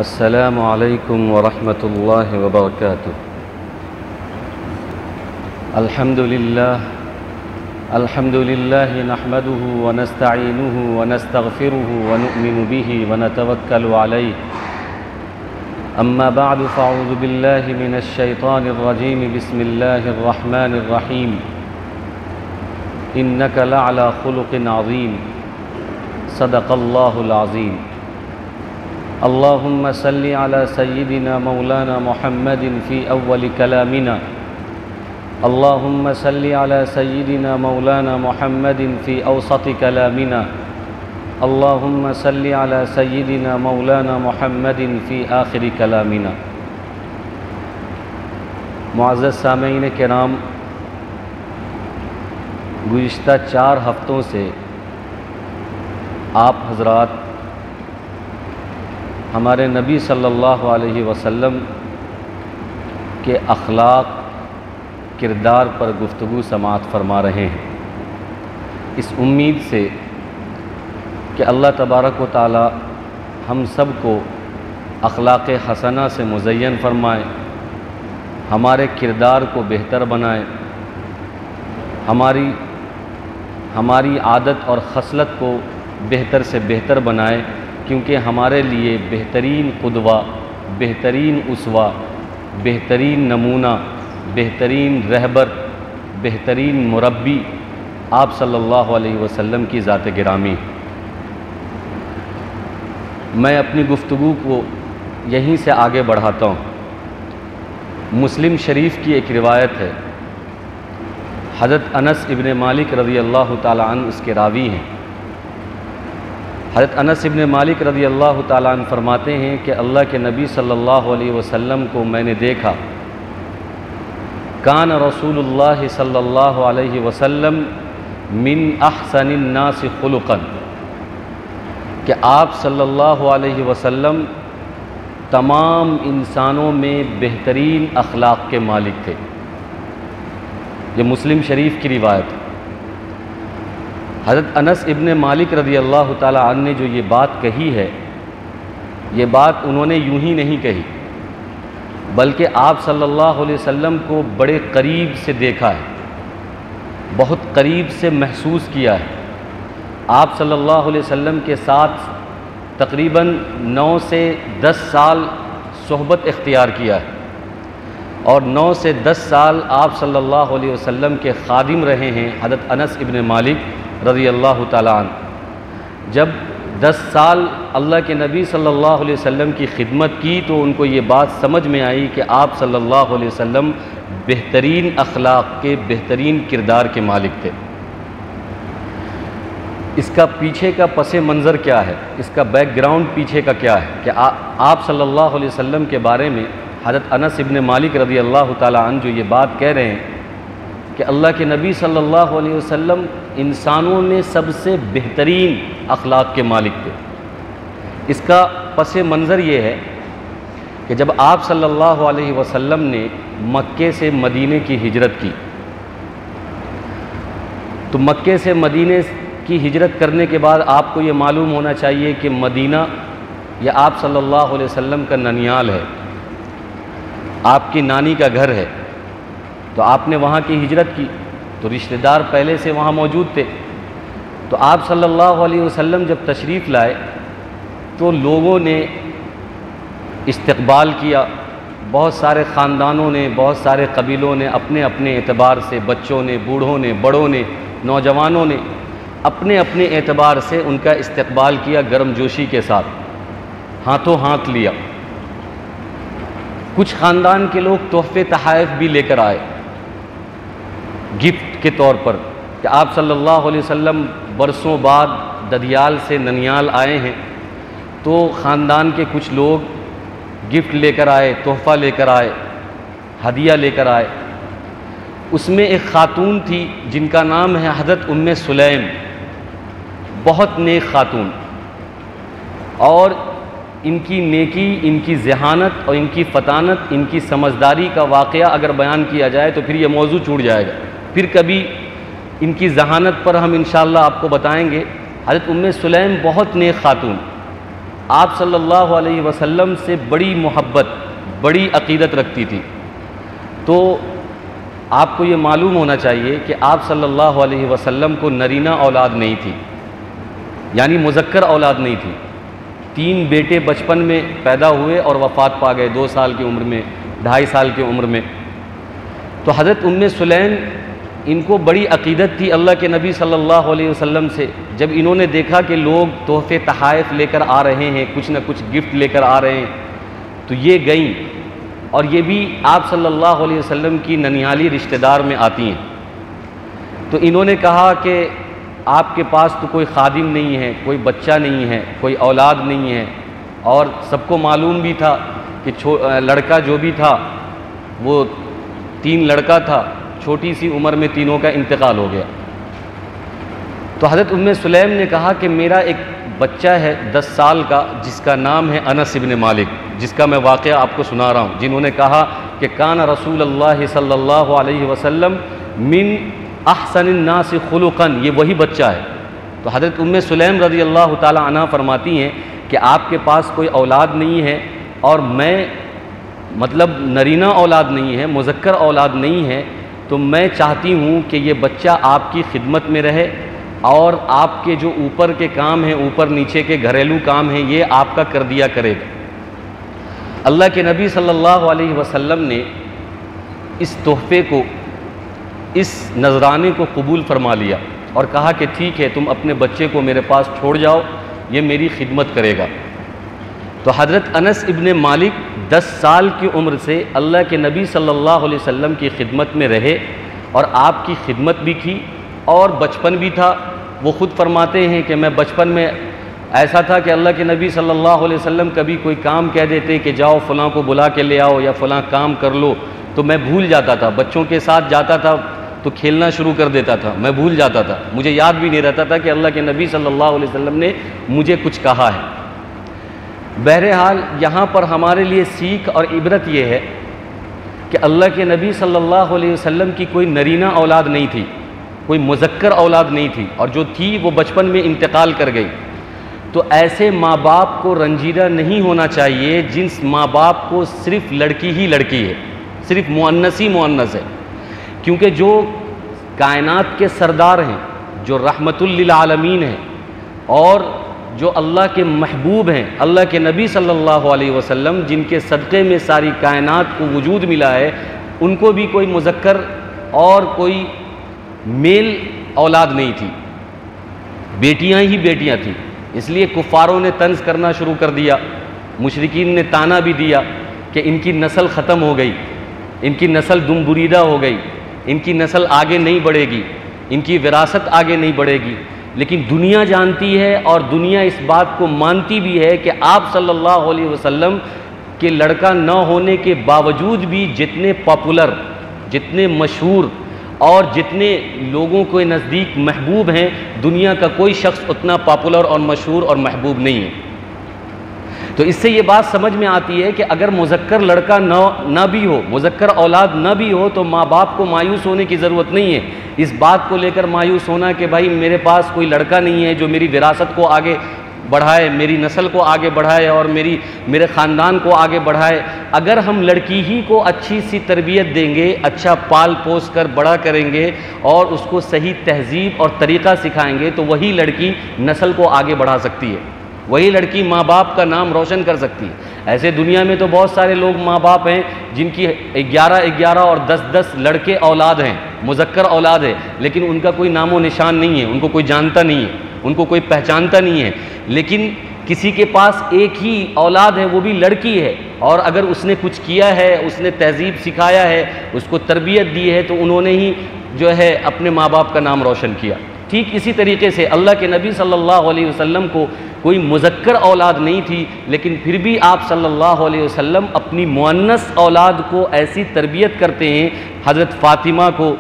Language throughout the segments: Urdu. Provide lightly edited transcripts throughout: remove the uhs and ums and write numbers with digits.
السلام علیکم ورحمۃ اللہ وبرکاتہ۔ الحمد للہ نحمده ونستعینه ونستغفره ونؤمن به ونتوکل علیہ، اما بعد فاعوذ باللہ من الشیطان الرجیم، بسم اللہ الرحمن الرحیم، انک لعلی خلق عظیم، صدق اللہ العظیم۔ اللہم صلی علی سیدنا مولانا محمد فی اول کلامنا، اللہم صلی علی سیدنا مولانا محمد فی اوسط کلامنا، اللہم صلی علی سیدنا مولانا محمد فی آخر کلامنا۔ معزز سامعین کرام، گزشتہ 4 ہفتوں سے آپ حضرات ہمارے نبی صلی اللہ علیہ وسلم کے اخلاق، کردار پر گفتگو سماعت فرما رہے ہیں، اس امید سے کہ اللہ تبارک و تعالی ہم سب کو اخلاق حسنہ سے مزین فرمائے، ہمارے کردار کو بہتر بنائے، ہماری عادت اور خصلت کو بہتر سے بہتر بنائے، کیونکہ ہمارے لیے بہترین قدوہ، بہترین اسوہ، بہترین نمونہ، بہترین رہبر، بہترین مربی آپ صلی اللہ علیہ وسلم کی ذات گرامی۔ میں اپنی گفتگو کو یہیں سے آگے بڑھاتا ہوں۔ مسلم شریف کی ایک روایت ہے، حضرت انس ابن مالک رضی اللہ تعالیٰ عنہ اس کے راوی ہیں۔ حضرت انس ابن مالک رضی اللہ تعالیٰ عنہ فرماتے ہیں کہ اللہ کے نبی صلی اللہ علیہ وسلم کو میں نے دیکھا، کان رسول اللہ صلی اللہ علیہ وسلم من احسن الناس خلقا، کہ آپ صلی اللہ علیہ وسلم تمام انسانوں میں بہترین اخلاق کے مالک تھے۔ یہ مسلم شریف کی روایت ہے۔ حضرت انس ابن مالک رضی اللہ تعالیٰ عنہ نے جو یہ بات کہی ہے، یہ بات انہوں نے یوں ہی نہیں کہی، بلکہ آپ صلی اللہ علیہ وسلم کو بڑے قریب سے دیکھا ہے، بہت قریب سے محسوس کیا ہے۔ آپ صلی اللہ علیہ وسلم کے ساتھ تقریباً 9 سے 10 سال صحبت اختیار کیا ہے، اور 9 سے 10 سال آپ صلی اللہ علیہ وسلم کے خادم رہے ہیں حضرت انس ابن مالک رضی اللہ تعالیٰ عنہ۔ جب 10 سال اللہ کے نبی صلی اللہ علیہ وسلم کی خدمت کی تو ان کو یہ بات سمجھ میں آئی کہ آپ صلی اللہ علیہ وسلم بہترین اخلاق کے، بہترین کردار کے مالک تھے۔ اس کا پیچھے کا پس منظر کیا ہے، اس کا بیک گراؤنڈ پیچھے کا کیا ہے کہ آپ صلی اللہ علیہ وسلم کے بارے میں حضرت انس ابن مالک رضی اللہ تعالیٰ عنہ جو یہ بات کہہ رہے ہیں کہ اللہ کے نبی صلی اللہ علیہ وسلم انسانوں میں سب سے بہترین اخلاق کے مالک تھے، اس کا پس منظر یہ ہے کہ جب آپ صلی اللہ علیہ وسلم نے مکے سے مدینے کی ہجرت کی، تو مکے سے مدینے کی ہجرت کرنے کے بعد آپ کو یہ معلوم ہونا چاہیے کہ مدینہ یہ آپ صلی اللہ علیہ وسلم کا ننیال ہے، آپ کی نانی کا گھر ہے، تو آپ نے وہاں کی ہجرت کی تو رشتہ دار پہلے سے وہاں موجود تھے۔ تو آپ صلی اللہ علیہ وسلم جب تشریف لائے تو لوگوں نے استقبال کیا، بہت سارے خاندانوں نے، بہت سارے قبیلوں نے اپنے اپنے اعتبار سے، بچوں نے، بوڑھوں نے، بڑوں نے، نوجوانوں نے اپنے اپنے اعتبار سے ان کا استقبال کیا، گرم جوشی کے ساتھ ہاتھوں ہاتھ لیا۔ کچھ خاندان کے لوگ تحفے تحائف بھی لے کر آئے گفٹ کے طور پر، کہ آپ صلی اللہ علیہ وسلم برسوں بعد ددیال سے ننیال آئے ہیں، تو خاندان کے کچھ لوگ گفٹ لے کر آئے، تحفہ لے کر آئے، ہدیہ لے کر آئے۔ اس میں ایک خاتون تھی جن کا نام ہے حضرت ام سلیم، بہت نیک خاتون، اور ان کی نیکی، ان کی ذہانت اور ان کی فطانت، ان کی سمجھداری کا واقعہ اگر بیان کیا جائے تو پھر یہ موضوع چھوٹ جائے گا، پھر کبھی ان کی ذہانت پر ہم انشاءاللہ آپ کو بتائیں گے۔ حضرت ام سلیم بہت نیک خاتون، آپ صلی اللہ علیہ وسلم سے بڑی محبت، بڑی عقیدت رکھتی تھی۔ تو آپ کو یہ معلوم ہونا چاہیے کہ آپ صلی اللہ علیہ وسلم کو نرینہ اولاد نہیں تھی، یعنی مذکر اولاد نہیں تھی۔ 3 بیٹے بچپن میں پیدا ہوئے اور وفات پا گئے 2 سال کی عمر میں، 2.5 سال کی عمر میں۔ تو حضرت ام سلیم ان کو بڑی عقیدت تھی اللہ کے نبی صلی اللہ علیہ وسلم سے۔ جب انہوں نے دیکھا کہ لوگ تحفے تحائف لے کر آ رہے ہیں، کچھ نہ کچھ گفٹ لے کر آ رہے ہیں، تو یہ گئیں، اور یہ بھی آپ صلی اللہ علیہ وسلم کی ننیالی رشتہ دار میں آتی ہیں۔ تو انہوں نے کہا کہ آپ کے پاس تو کوئی خادم نہیں ہے، کوئی بچہ نہیں ہے، کوئی اولاد نہیں ہے، اور سب کو معلوم بھی تھا کہ لڑکا جو بھی تھا وہ 3 لڑکا تھا، چھوٹی سی عمر میں تینوں کا انتقال ہو گیا۔ تو حضرت ام سلیم نے کہا کہ میرا ایک بچہ ہے 10 سال کا جس کا نام ہے انس ابن مالک، جس کا میں واقعہ آپ کو سنا رہا ہوں، جنہوں نے کہا کہ کان رسول اللہ صلی اللہ علیہ وسلم من احسن الناس خلقا، یہ وہی بچہ ہے۔ تو حضرت ام سلیم رضی اللہ تعالی عنہ فرماتی ہیں کہ آپ کے پاس کوئی اولاد نہیں ہے، اور میں مطلب نرینہ اولاد نہیں ہے، مذکر اولاد نہیں ہے، تو میں چاہتی ہوں کہ یہ بچہ آپ کی خدمت میں رہے، اور آپ کے جو اوپر کے کام ہیں، اوپر نیچے کے گھریلو کام ہیں، یہ آپ کا کر دیا کرے گا۔ اللہ کے نبی صلی اللہ علیہ وسلم نے اس تحفے کو، اس نذرانے کو قبول فرما لیا اور کہا کہ ٹھیک ہے، تم اپنے بچے کو میرے پاس چھوڑ جاؤ، یہ میری خدمت کرے گا۔ تو حضرت انس ابن مالک 10 سال کی عمر سے اللہ کے نبی صلی اللہ علیہ وسلم کی خدمت میں رہے، اور آپ کی خدمت بھی کی، اور بچپن بھی تھا۔ وہ خود فرماتے ہیں کہ میں بچپن میں ایسا تھا کہ اللہ کے نبی صلی اللہ علیہ وسلم کبھی کوئی کام کہہ دیتے کہ جاؤ فلاں کو بلا کے لے آؤ یا فلاں کام کر لو، تو میں بھول جاتا تھا، بچوں کے ساتھ جاتا تھا تو کھیلنا شروع کر دیتا تھا، میں بھول جاتا تھا، مجھے یاد بھی نہیں رہتا تھا کہ اللہ کے نبی صلی اللہ علیہ وسلم نے مجھے کچھ کہا ہے۔ بہرحال یہاں پر ہمارے لیے سیکھ اور عبرت یہ ہے کہ اللہ کے نبی صلی اللہ علیہ وسلم کی کوئی نرینہ اولاد نہیں تھی، کوئی مذکر اولاد نہیں تھی، اور جو تھی وہ بچپن میں انتقال کر گئی۔ تو ایسے ماں باپ کو رنجیدہ نہیں ہونا چاہیے جن ماں باپ کو صرف لڑکی ہی لڑکی ہے، صرف مؤنث ہی مؤنث ہے، کیونکہ جو کائنات کے سردار ہیں، جو رحمت للعالمین ہیں، اور جو اللہ کے محبوب ہیں، اللہ کے نبی صلی اللہ علیہ وسلم، جن کے صدقے میں ساری کائنات کو وجود ملا ہے، ان کو بھی کوئی مذکر اور کوئی میل اولاد نہیں تھی، بیٹیاں ہی بیٹیاں تھیں۔ اس لیے کفاروں نے طنز کرنا شروع کر دیا، مشرکین نے تانا بھی دیا کہ ان کی نسل ختم ہو گئی، ان کی نسل دم بریدہ ہو گئی، ان کی نسل آگے نہیں بڑھے گی، ان کی وراثت آگے نہیں بڑھے گی۔ لیکن دنیا جانتی ہے، اور دنیا اس بات کو مانتی بھی ہے کہ آپ صلی اللہ علیہ وسلم کے لڑکا نہ ہونے کے باوجود بھی جتنے پاپولر، جتنے مشہور اور جتنے لوگوں کے نزدیک محبوب ہیں، دنیا کا کوئی شخص اتنا پاپولر اور مشہور اور محبوب نہیں ہے۔ تو اس سے یہ بات سمجھ میں آتی ہے کہ اگر مذکر لڑکا نہ بھی ہو، مذکر اولاد نہ بھی ہو، تو ماں باپ کو مایوس ہونے کی ضرورت نہیں ہے۔ اس بات کو لے کر مایوس ہونا کہ بھائی میرے پاس کوئی لڑکا نہیں ہے جو میری وراثت کو آگے بڑھائے، میری نسل کو آگے بڑھائے، اور میرے خاندان کو آگے بڑھائے۔ اگر ہم لڑکی ہی کو اچھی سی تربیت دیں گے، اچھا پال پوس کر بڑا کریں گے، اور اس کو صحیح تہذیب اور طریقہ سکھائیں گے، تو وہی لڑکی نسل کو آگے بڑھا سکتی ہے، وہی لڑکی ماں باپ کا نام روشن کر سکتی ہے۔ ایسے دنیا میں تو بہت سارے لوگ ماں باپ ہیں جن کی 11 اور 10 لڑکے اولاد ہیں، مذکر اولاد ہے، لیکن ان کا کوئی نام و نشان نہیں ہے، ان کو کوئی جانتا نہیں ہے، ان کو کوئی پہچانتا نہیں ہے۔ لیکن کسی کے پاس ایک ہی اولاد ہے، وہ بھی لڑکی ہے، اور اگر اس نے کچھ کیا ہے، اس نے تہذیب سکھایا ہے، اس کو تربیت دی ہے، تو انہوں نے ہی جو ہے اپنے ماں باپ کا نام روشن کیا۔ ٹھیک اسی طریقے سے اللہ کے نبی صلی اللہ علیہ وسلم کو کوئی مذکر اولاد نہیں تھی، لیکن پھر بھی آپ صلی اللہ علیہ وسلم اپنی مؤنث اولاد کو ایسی تربیت کرتے ہیں، حضرت فاطمہ کو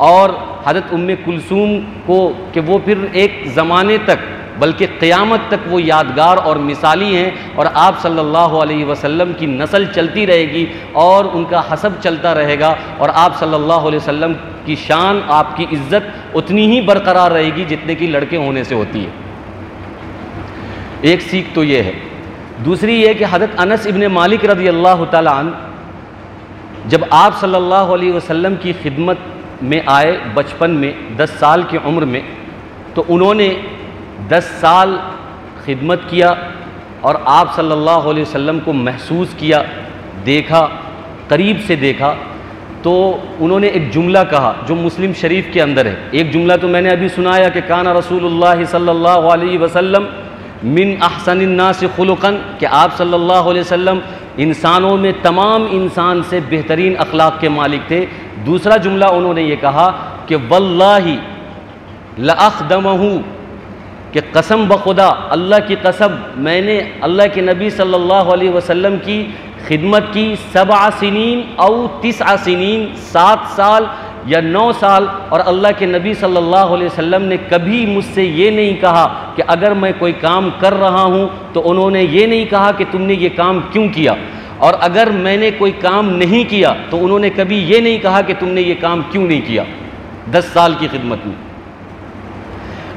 اور حضرت ام کلثوم کو، کہ وہ پھر ایک زمانے تک، بلکہ قیامت تک وہ یادگار اور مثالی ہیں، اور آپ صلی اللہ علیہ وسلم کی نسل چلتی رہے گی اور ان کا حسب چلتا رہے گا، اور آپ صلی اللہ علیہ وسلم کی شان، آپ کی عزت اتنی ہی برقرار رہے گی جتنے کی لڑکے ہونے سے ہوتی ہے۔ ایک سیکھ تو یہ ہے۔ دوسری یہ کہ حضرت انس ابن مالک رضی اللہ تعالیٰ عنہ جب آپ صلی اللہ علیہ وسلم کی خدمت میں آئے بچپن میں 10 سال کی عمر میں، تو انہوں نے 10 سال خدمت کیا اور آپ صلی اللہ علیہ وسلم کو محسوس کیا، دیکھا، قریب سے دیکھا، تو انہوں نے ایک جملہ کہا جو مسلم شریف کے اندر ہے۔ ایک جملہ تو میں نے ابھی سنایا کہ کان رسول اللہ صلی اللہ علیہ وسلم من احسن الناس خلقا، کہ آپ صلی اللہ علیہ وسلم انسانوں میں تمام انسان سے بہترین اخلاق کے مالک تھے۔ دوسرا جملہ انہوں نے یہ کہا کہ واللہ لأخدمہ، کہ قسم بخدا، اللہ کی قسم، میں نے اللہ کے نبی صلی اللہ علیہ وسلم کی خدمت کی 7 سنین او 9 سنین، 7 سال یا 9 سال، اور اللہ کے نبی صلی اللہ علیہ وسلم نے کبھی مجھ سے یہ نہیں کہا کہ اگر میں کوئی کام کر رہا ہوں تو انہوں نے یہ نہیں کہا کہ تم نے یہ کام کیوں کیا، اور اگر میں نے کوئی کام نہیں کیا تو انہوں نے کبھی یہ نہیں کہا کہ تم نے یہ کام کیوں نہیں کیا 10 سال کی خدمت میں۔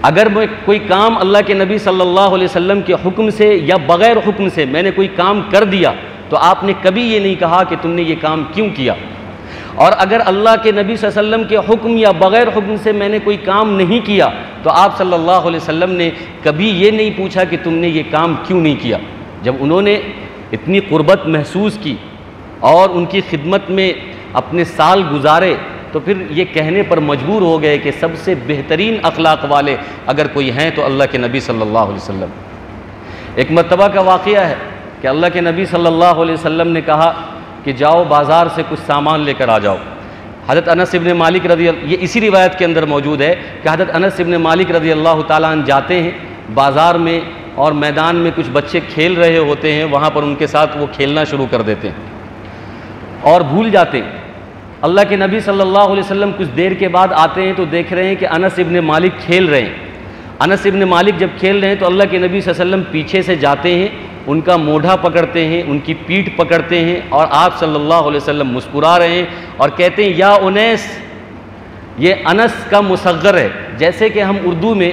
اگر میں کوئی کام اللہ کے نبی صلی اللہ علیہ وسلم کے حکم سے یا بغیر حکم سے میں نے کوئی کام کر دیا تو آپ نے کبھی یہ نہیں کہا کہ تم نے یہ کام کیوں کیا، اور اگر اللہ کے نبی صلی اللہ علیہ وسلم کے حکم یا بغیر حکم سے میں نے کوئی کام نہیں کیا تو آپ صلی اللہ علیہ وسلم نے کبھی یہ نہیں پوچھا کہ تم نے یہ کام کیوں نہیں کیا۔ جب انہوں نے اتنی قربت محسوس کی اور ان کی خدمت میں اپنے سال گزارے تو پھر یہ کہنے پر مجبور ہو گئے کہ سب سے بہترین اخلاق والے اگر کوئی ہیں تو اللہ کے نبی صلی اللہ علیہ وسلم۔ ایک مرتبہ کا واقعہ ہے کہ اللہ کے نبی صلی اللہ علیہ وسلم نے کہا کہ جاؤ بازار سے کچھ سامان لے کر آ جاؤ۔ حضرت انس ابن مالک یہ اسی روایت کے اندر موجود ہے کہ حضرت انس ابن مالک رضی اللہ تعالیٰ عنہ جاتے ہیں بازار میں اور میدان میں کچھ بچے کھیل رہے ہوتے ہیں، وہاں پر ان کے ساتھ وہ کھیلنا شروع کر دیتے ہیں اور بھول جاتے ہیں۔ اللہ کے نبی صلی اللہ علیہ وسلم کچھ دیر کے بعد آتے ہیں تو دیکھ رہے ہیں کہ انس ابن مالک کھیل رہے ہیں۔ انس ابن مالک جب کھیل رہے ہیں تو اللہ کے نبی صلی اللہ علیہ وسلم پیچھے سے جاتے ہیں، ان کا موڈھا پکڑتے ہیں، ان کی پیٹھ پکڑتے ہیں، اور آپ صلی اللہ علیہ وسلم مسکرا رہے ہیں اور کہتے ہیں یا انیس، یہ انس کا مصغر ہے۔ جیسے کہ ہم اردو میں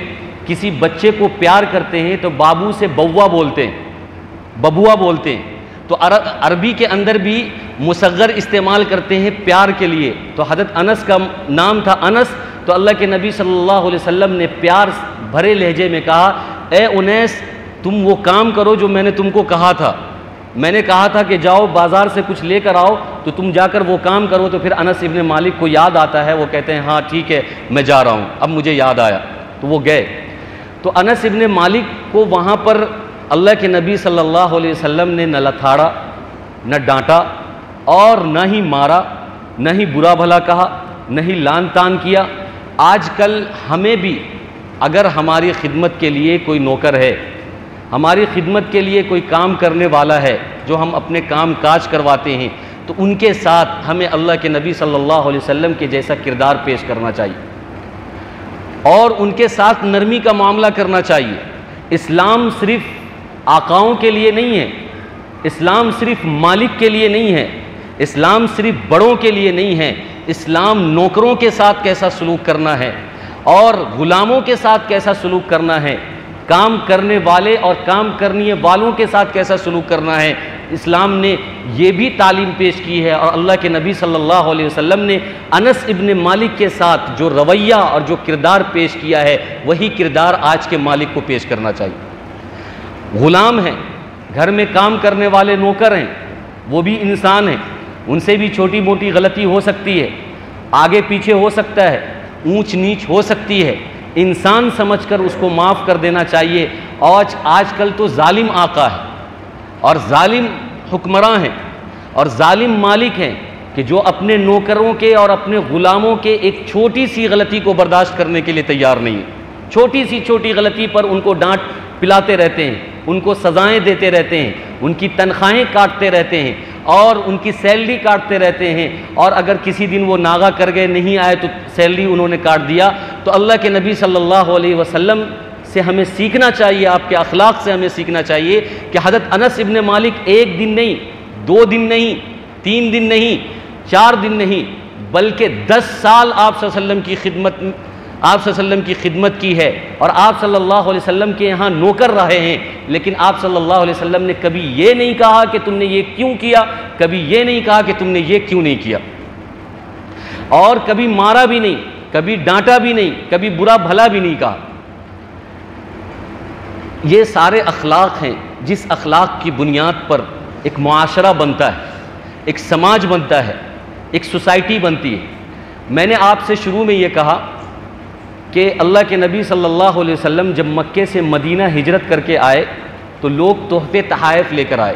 کسی بچے کو پیار کرتے ہیں تو بابو سے بوا بولتے ہیں، ببوا بولتے ہیں، تو عربی کے اندر بھی مصغر استعمال کرتے ہیں پیار کے لیے۔ تو حضرت انس کا نام تھا انس، تو اللہ کے نبی صلی اللہ علیہ وسلم نے پیار بھرے لہجے میں کہا اے انیس، تم وہ کام کرو جو میں نے تم کو کہا تھا، میں نے کہا تھا کہ جاؤ بازار سے کچھ لے کر آؤ، تو تم جا کر وہ کام کرو۔ تو پھر انس ابن مالک کو یاد آتا ہے، وہ کہتے ہیں ہاں ٹھیک ہے میں جا رہا ہوں، اب مجھے یاد آیا، تو وہ گئے۔ تو انس ابن مالک کو وہاں پر اللہ کے نبی صلی اللہ علیہ وسلم نے نہ لتھاڑا، نہ ڈانٹا، اور نہ ہی مارا، نہ ہی برا بھلا کہا، نہ ہی لان تان کیا۔ آج کل ہمیں بھی اگر ہماری خدمت کے لیے کوئی نوکر ہے، ہماری خدمت کے لیے کوئی کام کرنے والا ہے جو ہم اپنے کام کاج کرواتے ہیں، تو ان کے ساتھ ہمیں اللہ کے نبی صلی اللہ علیہ وسلم کے جیسا کردار پیش کرنا چاہیے اور ان کے ساتھ نرمی کا معاملہ کرنا چاہیے۔ اسلام صرف آقاؤں کے لیے نہیں ہے، اسلام صرف مالک کے لیے نہیں ہے، اسلام صرف بڑوں کے لیے نہیں ہے، اسلام نوکروں کے ساتھ کیسا سلوک کرنا ہے اور غلاموں کے ساتھ کیسا سلوک کرنا ہے، کام کرنے والے اور کام کرنے والوں کے ساتھ کیسا سلوک کرنا ہے، اسلام نے یہ بھی تعلیم پیش کی ہے۔ اور اللہ کے نبی صلی اللہ علیہ وسلم نے انس ابن مالک کے ساتھ جو رویہ اور جو کردار پیش کیا ہے وہی کردار آج کے مالک کو پیش کرنا چاہیے۔ غلام ہیں، گھر میں کام کرنے والے نوکر ہیں، وہ بھی انسان ہیں، ان سے بھی چھوٹی موٹی غلطی ہو سکتی ہے، آگے پیچھے ہو سکتا ہے، اونچ نیچ ہو سکتی ہے، انسان سمجھ کر اس کو معاف کر دینا چاہیے۔ آج کل تو ظالم آقا ہے اور ظالم حکمراں ہیں اور ظالم مالک ہیں کہ جو اپنے نوکروں کے اور اپنے غلاموں کے ایک چھوٹی سی غلطی کو برداشت کرنے کے لیے تیار نہیں ہے۔ چھوٹی غلطی پر ان کو ڈانٹ پلاتے رہتے ہیں، ان کو سزائیں دیتے رہتے ہیں، ان کی تنخواہیں کاٹتے رہتے ہیں اور ان کی سیلری کاٹتے رہتے ہیں، اور اگر کسی دن وہ ناغہ کر گئے نہیں آئے تو سیلری انہوں نے کاٹ دیا۔ تو اللہ کے نبی صلی اللہ علیہ وسلم سے ہمیں سیکھنا چاہیے، آپ کے اخلاق سے ہمیں سیکھنا چاہیے کہ حضرت انس ابن مالک 1 دن نہیں، 2 دن نہیں، 3 دن نہیں، 4 دن نہیں، بلکہ 10 سال آپ صلی اللہ علیہ وسلم کی خدمت آپ صلی اللہ علیہ وسلم کی خدمت کی ہے اور آپ صلی اللہ علیہ وسلم کے یہاں نوکر رہے ہیں، لیکن آپ صلی اللہ علیہ وسلم نے کبھی یہ نہیں کہا کہ تم نے یہ کیوں کیا، کبھی یہ نہیں کہا کہ تم نے یہ کیوں نہیں کیا، اور کبھی مارا بھی نہیں، کبھی ڈانٹا بھی نہیں، کبھی برا بھلا بھی نہیں کہا۔ یہ سارے اخلاق ہیں جس اخلاق کی بنیاد پر ایک معاشرہ بنتا ہے، ایک سماج بنتا ہے، ایک سوسائٹی بنتی ہے۔ میں نے آپ سے شروع میں یہ کہا کہ اللہ کے نبی صلی اللہ علیہ وسلم جب مکے سے مدینہ ہجرت کر کے آئے تو لوگ تحفے تحائف لے کر آئے۔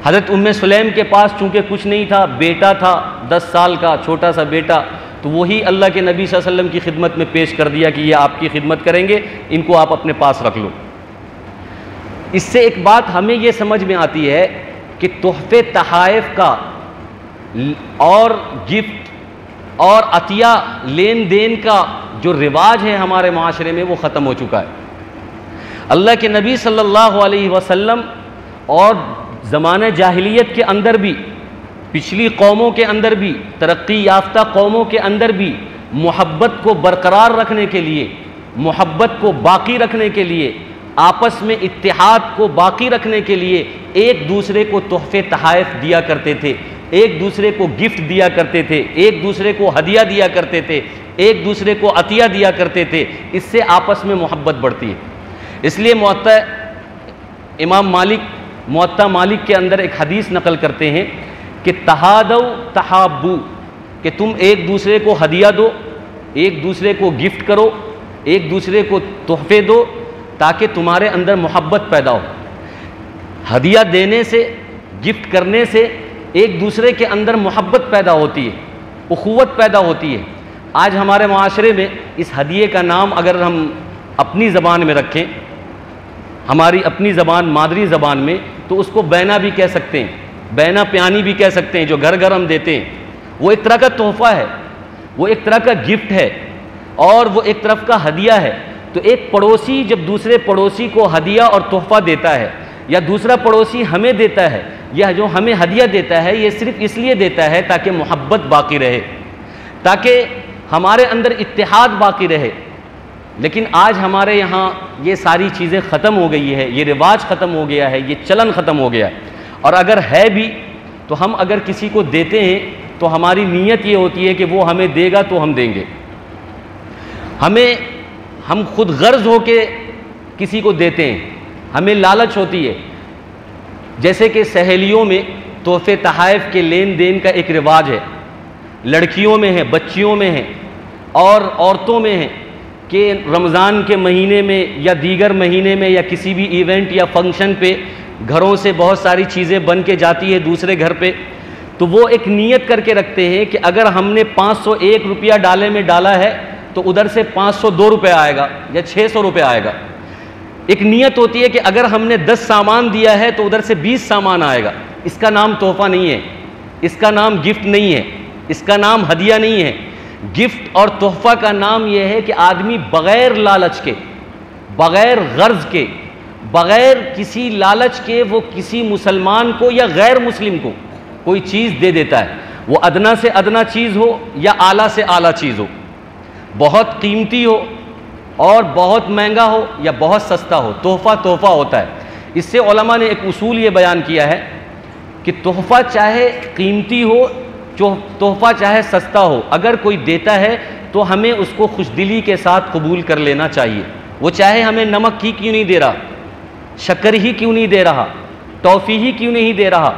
حضرت ام سلیم کے پاس چونکہ کچھ نہیں تھا، بیٹا تھا 10 سال کا چھوٹا سا بیٹا، تو وہی اللہ کے نبی صلی اللہ علیہ وسلم کی خدمت میں پیش کر دیا کہ یہ آپ کی خدمت کریں گے، ان کو آپ اپنے پاس رکھ لو۔ اس سے ایک بات ہمیں یہ سمجھ میں آتی ہے کہ تحفے تحائف کا اور گفٹ اور عطیہ لین دین کا جو رواج ہے ہمارے معاشرے میں وہ ختم ہو چکا ہے۔ اللہ کے نبی صلی اللہ علیہ وسلم اور زمانہ جاہلیت کے اندر بھی، پچھلی قوموں کے اندر بھی، ترقی یافتہ قوموں کے اندر بھی محبت کو برقرار رکھنے کے لیے، محبت کو باقی رکھنے کے لیے، آپس میں اتحاد کو باقی رکھنے کے لیے ایک دوسرے کو تحفے تحائف دیا کرتے تھے، ایک دوسرے کو گفٹ دیا کرتے تھے، ایک دوسرے کو ہدیہ دیا کرتے تھے، ایک دوسرے کو عطیہ دیا کرتے تھے۔ اس سے آپس میں محبت بڑھتی ہے۔ اس لیے امام مالک موطا مالک کے اندر ایک حدیث نقل کرتے ہیں کہ تہادو تحابو، کہ تم ایک دوسرے کو ہدیہ دو، ایک دوسرے کو گفٹ کرو، ایک دوسرے کو تحفے دو تاکہ تمہارے اندر محبت پیدا ہو۔ ہدیہ دینے سے، گفٹ کرنے سے ایک دوسرے کے اندر محبت پیدا ہوتی ہے، اخوت پیدا ہوتی ہے۔ آج ہمارے معاشرے میں اس ہدیے کا نام اگر ہم اپنی زبان میں رکھیں، ہماری اپنی زبان مادری زبان میں، تو اس کو بینا بھی کہہ سکتے ہیں، بینا پیانی بھی کہہ سکتے ہیں، جو گھر گھر ہم دیتے ہیں۔ وہ ایک طرح کا تحفہ ہے، وہ ایک طرح کا گفٹ ہے، اور وہ ایک طرف کا ہدیہ ہے۔ تو ایک پڑوسی جب دوسرے پڑوسی کو ہدیہ اور تحفہ دیتا ہے، یا دوسرا پڑوسی ہمیں دیتا ہے، یا جو ہمیں ہدیہ دیتا ہے، یہ صرف اس لیے دیتا ہے تاکہ محبت باقی رہے، تاکہ ہمارے اندر اتحاد باقی رہے۔ لیکن آج ہمارے یہاں یہ ساری چیزیں ختم ہو گئی ہے، یہ رواج ختم ہو گیا ہے، یہ چلن ختم ہو گیا ہے۔ اور اگر ہے بھی تو ہم اگر کسی کو دیتے ہیں تو ہماری نیت یہ ہوتی ہے کہ وہ ہمیں دے گا تو ہم دیں گے، ہم خود غرض ہو کے کسی کو دیتے ہیں، ہمیں لالچ ہوتی ہے۔ جیسے کہ سہیلیوں میں تحفے تحائف کے لین دین کا ایک رواج ہے، لڑکیوں میں ہے، بچیوں میں ہے، اور عورتوں میں ہے کہ رمضان کے مہینے میں یا دیگر مہینے میں یا کسی بھی ایونٹ یا فنکشن پہ گھروں سے بہت ساری چیزیں بن کے جاتی ہے دوسرے گھر پہ، تو وہ ایک نیت کر کے رکھتے ہیں کہ اگر ہم نے 501 روپیہ ڈالے میں ڈالا ہے تو ادھر سے 502 روپے آئے گا یا 600 روپے آئے گا۔ ایک نیت ہوتی ہے کہ اگر ہم نے 10 سامان دیا ہے تو ادھر سے 20 سامان آئے گا۔ اس کا نام تحفہ نہیں ہے، اس کا نام گفٹ نہیں ہے، اس کا نام ہدیہ نہیں ہے۔ گفٹ اور تحفہ کا نام یہ ہے کہ آدمی بغیر لالچ کے، بغیر غرض کے، بغیر کسی لالچ کے وہ کسی مسلمان کو یا غیر مسلم کو کوئی چیز دے دیتا ہے، وہ ادنا سے ادنا چیز ہو یا اعلیٰ سے اعلیٰ چیز ہو، بہت قیمتی ہو اور بہت مہنگا ہو یا بہت سستا ہو، تحفہ تحفہ ہوتا ہے۔ اس سے علماء نے ایک اصول یہ بیان کیا ہے کہ تحفہ چاہے قیمتی ہو، تحفہ چاہے سستا ہو، اگر کوئی دیتا ہے تو ہمیں اس کو خوش دلی کے ساتھ قبول کر لینا چاہیے۔ وہ چاہے ہمیں نمک ہی کیوں نہیں دے رہا، شکر ہی کیوں نہیں دے رہا، ٹافی ہی کیوں نہیں دے رہا،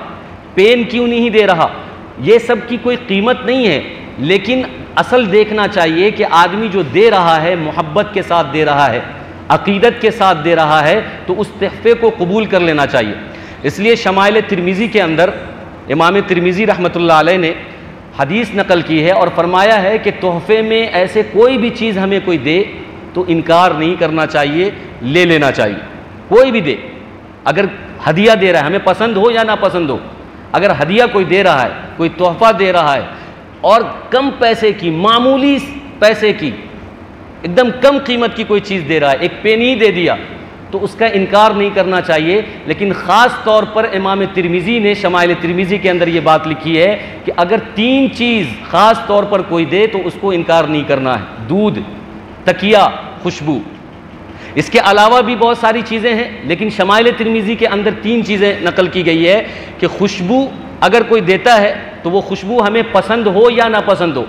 پین کیوں نہیں دے رہا، یہ سب کی کوئی قیمت نہیں ہے، لیکن اصل دیکھنا چاہیے کہ آدمی جو دے رہا ہے محبت کے ساتھ دے رہا ہے، عقیدت کے ساتھ دے رہا ہے، تو اس تحفے کو قبول کر لینا چاہیے۔ اس لیے شمائل ترمذی کے اندر امام ترمذی رحمۃ اللہ علیہ نے حدیث نقل کی ہے اور فرمایا ہے کہ تحفے میں ایسے کوئی بھی چیز ہمیں کوئی دے تو انکار نہیں کرنا چاہیے، لے لینا چاہیے۔ کوئی بھی دے، اگر ہدیہ دے رہا ہے، ہمیں پسند ہو یا نہ پسند ہو، اگر ہدیہ کوئی دے رہا ہے، کوئی تحفہ دے رہا ہے اور کم پیسے کی، معمولی پیسے کی، ایک دم کم قیمت کی کوئی چیز دے رہا ہے، ایک پین ہی دے دیا، تو اس کا انکار نہیں کرنا چاہیے۔ لیکن خاص طور پر امام ترمذی نے شمائل ترمذی کے اندر یہ بات لکھی ہے کہ اگر 3 چیز خاص طور پر کوئی دے تو اس کو انکار نہیں کرنا ہے۔ دودھ، تکیہ، خوشبو۔ اس کے علاوہ بھی بہت ساری چیزیں ہیں، لیکن شمائل ترمذی کے اندر 3 چیزیں نقل کی گئی ہے کہ خوشبو اگر کوئی دیتا ہے تو وہ خوشبو ہمیں پسند ہو یا ناپسند ہو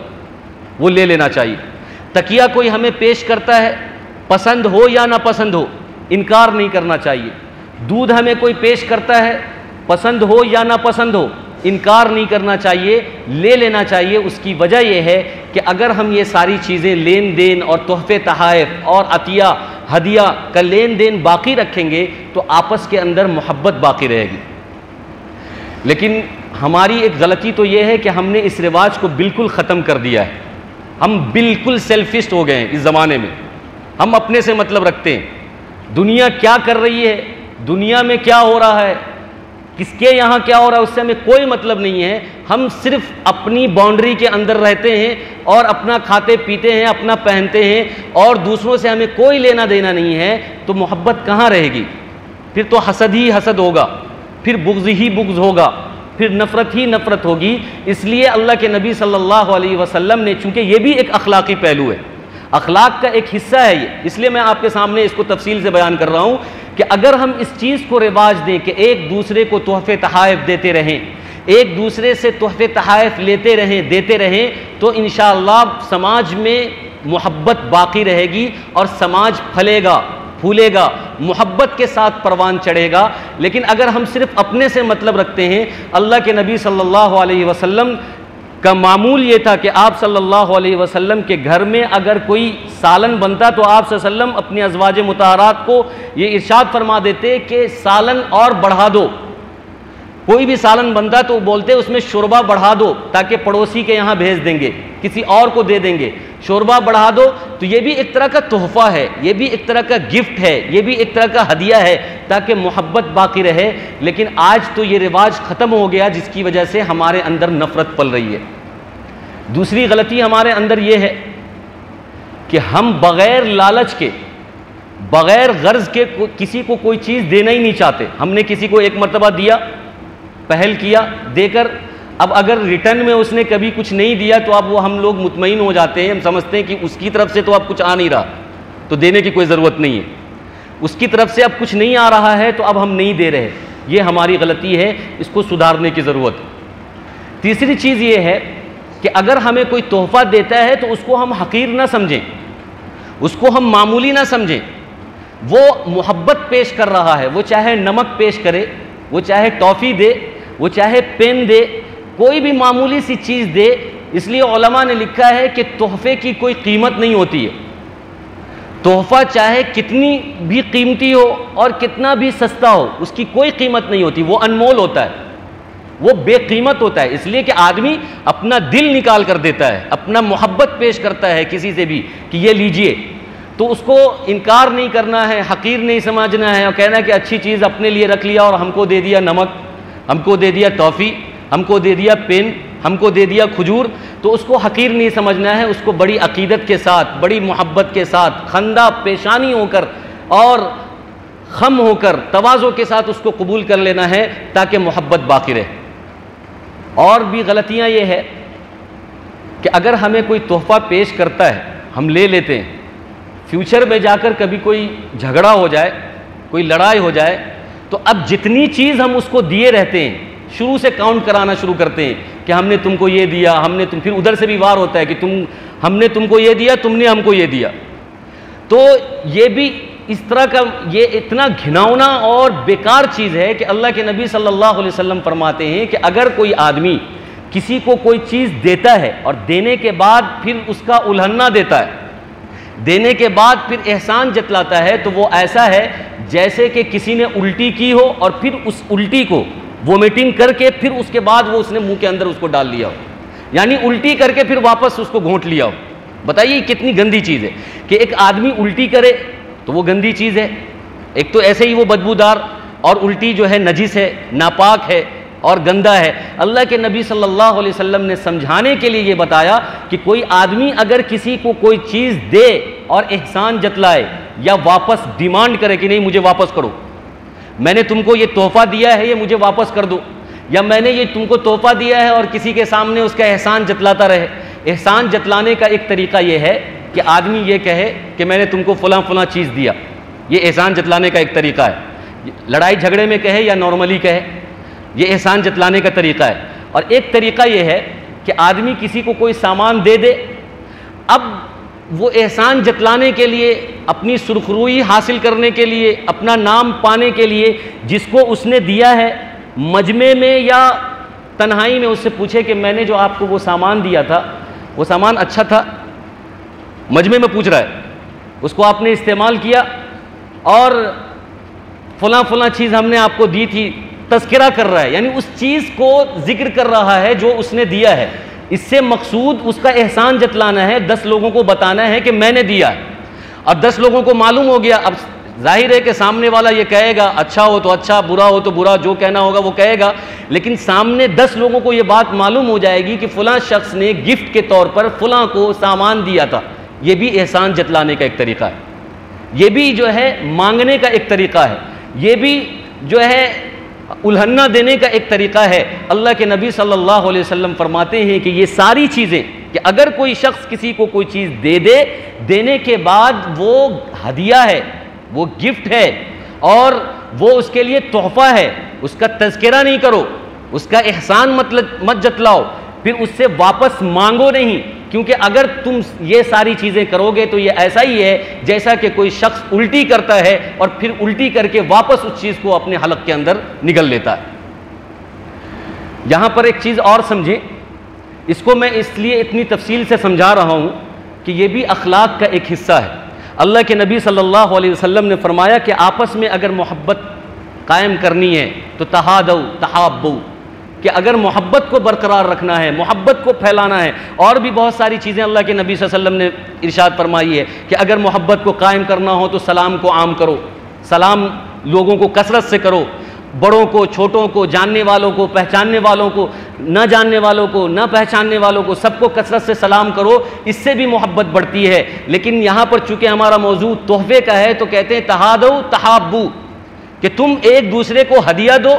وہ لے لینا چاہیے۔ تکیہ کوئی ہمیں پیش کرتا ہے، پسند ہو یا ناپسند ہو انکار نہیں کرنا چاہیے۔ دودھ ہمیں کوئی پیش کرتا ہے، پسند ہو یا ناپسند ہو انکار نہیں کرنا چاہیے، لے لینا چاہیے۔ اس کی وجہ یہ ہے کہ اگر ہم یہ ساری چیزیں لین دین اور تحفے تحائف اور عطیہ ہدیہ کا لین دین باقی رکھیں گے تو آپس کے اندر محبت باقی رہے گی۔ لیکن ہماری ایک غلطی تو یہ ہے کہ ہم نے اس رواج کو بالکل ختم کر دیا ہے۔ ہم بالکل سیلفسٹ ہو گئے ہیں اس زمانے میں، ہم اپنے سے مطلب رکھتے ہیں۔ دنیا کیا کر رہی ہے، دنیا میں کیا ہو رہا ہے، کس کے یہاں کیا ہو رہا ہے، اس سے ہمیں کوئی مطلب نہیں ہے۔ ہم صرف اپنی باؤنڈری کے اندر رہتے ہیں اور اپنا کھاتے پیتے ہیں، اپنا پہنتے ہیں، اور دوسروں سے ہمیں کوئی لینا دینا نہیں ہے، تو محبت کہاں رہے گی؟ پھر تو حسد ہی حسد ہوگا، پھر بغض ہی بغض ہوگا، پھر نفرت ہی نفرت ہوگی۔ اس لیے اللہ کے نبی صلی اللہ علیہ وسلم نے، چونکہ یہ بھی ایک اخلاقی پہلو ہے، اخلاق کا ایک حصہ ہے یہ، اس لیے میں آپ کے سامنے اس کو تفصیل سے بیان کر رہا ہوں کہ اگر ہم اس چیز کو رواج دیں کہ ایک دوسرے کو تحفے تحائف دیتے رہیں، ایک دوسرے سے تحفے تحائف لیتے رہیں، دیتے رہیں، تو انشاءاللہ سماج میں محبت باقی رہے گی اور سماج پھلے گا، پھولے گا، محبت کے ساتھ پروان چڑھے گا۔ لیکن اگر ہم صرف اپنے سے مطلب رکھتے ہیں، اللہ کے نبی صلی اللہ علیہ وسلم کا معمول یہ تھا کہ آپ صلی اللہ علیہ وسلم کے گھر میں اگر کوئی سالن بنتا تو آپ صلی اللہ علیہ وسلم اپنی ازواج مطہرات کو یہ ارشاد فرما دیتے کہ سالن اور بڑھا دو۔ کوئی بھی سالن بنتا تو بولتے اس میں شوربہ بڑھا دو، تاکہ پڑوسی کے یہاں بھیج دیں گے، کسی اور کو دے دیں گے، شوربہ بڑھا دو۔ تو یہ بھی ایک طرح کا تحفہ ہے، یہ بھی ایک طرح کا گفٹ ہے، یہ بھی ایک طرح کا ہدیہ ہے تاکہ محبت باقی رہے۔ لیکن آج تو یہ رواج ختم ہو گیا، جس کی وجہ سے ہمارے اندر نفرت پل رہی ہے۔ دوسری غلطی ہمارے اندر یہ ہے کہ ہم بغیر لالچ کے، بغیر غرض کے کسی کو کوئی چیز دینا ہی نہیں چاہتے۔ ہم نے کسی کو ایک مرتبہ دیا، پہل کیا، دے کر اب اگر ریٹرن میں اس نے کبھی کچھ نہیں دیا تو اب وہ ہم لوگ مطمئن ہو جاتے ہیں، ہم سمجھتے ہیں کہ اس کی طرف سے تو اب کچھ آ نہیں رہا تو دینے کی کوئی ضرورت نہیں ہے، اس کی طرف سے اب کچھ نہیں آ رہا ہے تو اب ہم نہیں دے رہے۔ یہ ہماری غلطی ہے، اس کو سدھارنے کی ضرورت ہے۔ تیسری چیز یہ ہے کہ اگر ہمیں کوئی تحفہ دیتا ہے تو اس کو ہم حقیر نہ سمجھیں، اس کو ہم معمولی نہ سمجھیں۔ وہ محبت پیش کر رہا ہے، وہ چاہے نمک پیش کرے، وہ چاہے ٹافی دے، وہ چاہے پین دے، کوئی بھی معمولی سی چیز دے۔ اس لیے علماء نے لکھا ہے کہ تحفے کی کوئی قیمت نہیں ہوتی ہے۔ تحفہ چاہے کتنی بھی قیمتی ہو اور کتنا بھی سستا ہو، اس کی کوئی قیمت نہیں ہوتی، وہ انمول ہوتا ہے، وہ بے قیمت ہوتا ہے۔ اس لیے کہ آدمی اپنا دل نکال کر دیتا ہے، اپنا محبت پیش کرتا ہے کسی سے بھی کہ یہ لیجئے، تو اس کو انکار نہیں کرنا ہے، حقیر نہیں سمجھنا ہے اور کہنا ہے کہ اچھی چیز اپنے لیے رکھ لیا اور ہم کو دے دیا نمک، ہم کو دے دیا ٹافی، ہم کو دے دیا پین، ہم کو دے دیا کھجور، تو اس کو حقیر نہیں سمجھنا ہے، اس کو بڑی عقیدت کے ساتھ، بڑی محبت کے ساتھ، خندہ پیشانی ہو کر اور خم ہو کر، تواضع کے ساتھ اس کو قبول کر لینا ہے تاکہ محبت باقی رہے۔ اور بھی غلطیاں یہ ہے کہ اگر ہمیں کوئی تحفہ پیش کرتا ہے، ہم لے لیتے ہیں، فیوچر میں جا کر کبھی کوئی جھگڑا ہو جائے، کوئی لڑائی ہو جائے، تو اب جتنی چیز ہم اس کو دیے رہتے ہیں، شروع سے کاؤنٹ کرانا شروع کرتے ہیں کہ ہم نے تم کو یہ دیا، ہم نے پھر ادھر سے بھی وار ہوتا ہے کہ ہم نے تم کو یہ دیا، تم نے ہم کو یہ دیا۔ تو یہ بھی اس طرح کا، یہ اتنا گھناؤنا اور بیکار چیز ہے کہ اللہ کے نبی صلی اللہ علیہ وسلم فرماتے ہیں کہ اگر کوئی آدمی کسی کو کوئی چیز دیتا ہے اور دینے کے بعد پھر اس کا الہنا دیتا ہے، دینے کے بعد پھر احسان جتلاتا ہے، تو وہ ایسا ہے جیسے کہ کسی نے الٹی کی ہو اور پھر اس الٹی کو وومیٹنگ کر کے پھر اس کے بعد وہ اس نے منہ کے اندر اس کو ڈال لیا ہو، یعنی الٹی کر کے پھر واپس اس کو گھونٹ لیا ہو۔ بتائیے یہ کتنی گندی چیز ہے کہ ایک آدمی الٹی کرے تو وہ گندی چیز ہے، ایک تو ایسے ہی وہ بدبودار، اور الٹی جو ہے نجس ہے، ناپاک ہے اور گندا ہے۔ اللہ کے نبی صلی اللہ علیہ وسلم نے سمجھانے کے لیے یہ بتایا کہ کوئی آدمی اگر کسی کو کوئی چیز دے اور احسان جتلائے یا واپس ڈیمانڈ کرے کہ نہیں مجھے واپس کرو، میں نے تم کو یہ تحفہ دیا ہے، یہ مجھے واپس کر دو، یا میں نے یہ تم کو تحفہ دیا ہے اور کسی کے سامنے اس کا احسان جتلاتا رہے۔ احسان جتلانے کا ایک طریقہ یہ ہے کہ آدمی یہ کہے کہ میں نے تم کو فلاں فلاں چیز دیا، یہ احسان جتلانے کا ایک طریقہ ہے. لڑائی جھگڑے میں کہے یا نارملی کہے، یہ احسان جتلانے کا طریقہ ہے. اور ایک طریقہ یہ ہے کہ آدمی کسی کو کوئی سامان دے دے، اب وہ احسان جتلانے کے لیے، اپنی سرخروئی حاصل کرنے کے لیے، اپنا نام پانے کے لیے جس کو اس نے دیا ہے، مجمع میں یا تنہائی میں اس سے پوچھے کہ میں نے جو آپ کو وہ سامان دیا تھا وہ سامان اچھا تھا. مجمع میں پوچھ رہا ہے، اس کو آپ نے استعمال کیا اور فلاں فلاں چیز ہم نے آپ کو دی تھی، تذکرہ کر رہا ہے، یعنی اس چیز کو ذکر کر رہا ہے جو اس نے دیا ہے. اس سے مقصود اس کا احسان جتلانا ہے، 10 لوگوں کو بتانا ہے کہ میں نے دیا ہے. اور 10 لوگوں کو معلوم ہو گیا. اب ظاہر ہے کہ سامنے والا یہ کہے گا، اچھا ہو تو اچھا، برا ہو تو برا، جو کہنا ہوگا وہ کہے گا. لیکن سامنے 10 لوگوں کو یہ بات معلوم ہو جائے گی کہ فلاں شخص نے گفٹ کے طور پر فلاں کو سامان دیا تھا. یہ بھی احسان جتلانے کا ایک طریقہ ہے. یہ بھی جو ہے مانگنے کا ایک طریقہ ہے. یہ بھی جو ہے الہنا دینے کا ایک طریقہ ہے. اللہ کے نبی صلی اللہ علیہ وسلم فرماتے ہیں کہ یہ ساری چیزیں، کہ اگر کوئی شخص کسی کو کوئی چیز دے دے، دینے کے بعد وہ ہدیہ ہے، وہ گفٹ ہے اور وہ اس کے لیے تحفہ ہے، اس کا تذکرہ نہیں کرو، اس کا احسان مت جتلاؤ، پھر اس سے واپس مانگو نہیں. کیونکہ اگر تم یہ ساری چیزیں کرو گے تو یہ ایسا ہی ہے جیسا کہ کوئی شخص الٹی کرتا ہے اور پھر الٹی کر کے واپس اس چیز کو اپنے حلق کے اندر نگل لیتا ہے. یہاں پر ایک چیز اور سمجھیں، اس کو میں اس لیے اتنی تفصیل سے سمجھا رہا ہوں کہ یہ بھی اخلاق کا ایک حصہ ہے. اللہ کے نبی صلی اللہ علیہ وسلم نے فرمایا کہ آپس میں اگر محبت قائم کرنی ہے تو تہادو تحابو، کہ اگر محبت کو برقرار رکھنا ہے، محبت کو پھیلانا ہے. اور بھی بہت ساری چیزیں اللہ کے نبی صلی اللہ علیہ وسلم نے ارشاد فرمائی ہے کہ اگر محبت کو قائم کرنا ہو تو سلام کو عام کرو، سلام لوگوں کو کثرت سے کرو، بڑوں کو، چھوٹوں کو، جاننے والوں کو، پہچاننے والوں کو، نہ جاننے والوں کو، نہ پہچاننے والوں کو، سب کو کثرت سے سلام کرو. اس سے بھی محبت بڑھتی ہے. لیکن یہاں پر چونکہ ہمارا موضوع تحفے کا ہے تو کہتے ہیں تہادو تحابو، کہ تم ایک دوسرے کو ہدیہ دو،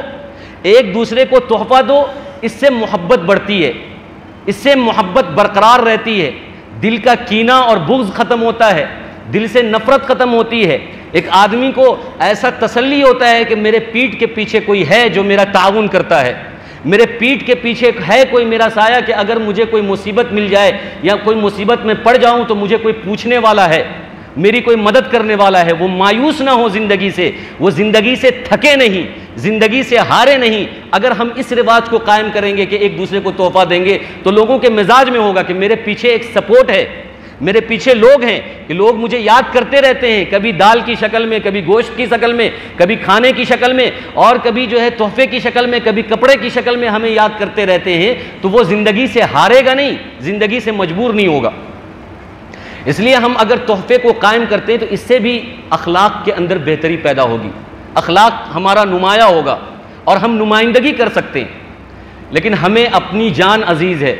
ایک دوسرے کو تحفہ دو. اس سے محبت بڑھتی ہے، اس سے محبت برقرار رہتی ہے. دل کا کینہ اور بغض ختم ہوتا ہے، دل سے نفرت ختم ہوتی ہے. ایک آدمی کو ایسا تسلی ہوتا ہے کہ میرے پیٹھ کے پیچھے کوئی ہے جو میرا تعاون کرتا ہے، میرے پیٹھ کے پیچھے ہے کوئی میرا سایہ کہ اگر مجھے کوئی مصیبت مل جائے یا کوئی مصیبت میں پڑ جاؤں تو مجھے کوئی پوچھنے والا ہے، میری کوئی مدد کرنے والا ہے. وہ مایوس نہ ہو زندگی سے، وہ زندگی سے تھکے نہیں، زندگی سے ہارے نہیں. اگر ہم اس رواج کو قائم کریں گے کہ ایک دوسرے کو تحفہ دیں گے تو لوگوں کے مزاج میں ہوگا کہ میرے پیچھے ایک سپورٹ ہے، میرے پیچھے لوگ ہیں، کہ لوگ مجھے یاد کرتے رہتے ہیں، کبھی دال کی شکل میں، کبھی گوشت کی شکل میں، کبھی کھانے کی شکل میں، اور کبھی جو ہے تحفے کی شکل میں، کبھی کپڑے کی شکل میں ہمیں یاد کرتے رہتے ہیں. تو وہ زندگی سے ہارے گا نہیں، زندگی سے مجبور نہیں ہوگا. اس لیے ہم اگر تحفے کو قائم کرتے ہیں تو اس سے بھی اخلاق کے اندر بہتری پیدا ہوگی، اخلاق ہمارا نمایاں ہوگا اور ہم نمائندگی کر سکتے ہیں. لیکن ہمیں اپنی جان عزیز ہے،